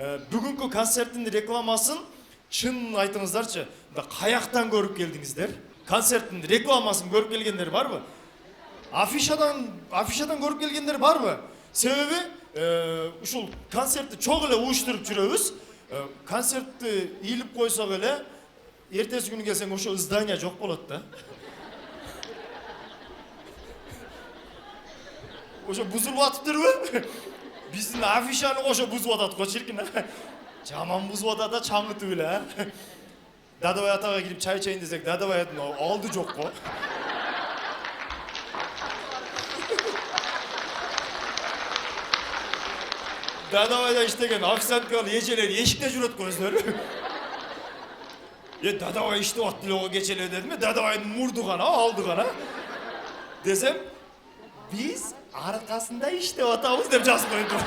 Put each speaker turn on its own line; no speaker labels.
Бүгүнкү концерттин рекламасын чын айтыңыздарчы, каяктан көрүп келдиңиздер? Концерттин рекламасын көрүп келгендер барбы? Афишадан көрүп келгендер барбы? Себеби ушул концертти чок эле уюштуруп жүрөбүз. Концертти ийилип койсок эле, эртеси күнү келсең ошо здание жок болот да. Ошо бузулуп атыптырбы? Биздин афишаны ошо бузуп атат го чиркин. Жаман бузуп атат да, чаңытып эле. Дадабай атага кирип чай чейин десек, Дадабайдын алды жок го. Дадабайда иштеген официанткалар эжелер эшикте жүрөт го өздөрү. Дадабай иштеп атты эле го кечеле дедим. Дадабайдын мурду гана, алды гана. Десем, биз аркасында иштеп атабыз деп жазып койду.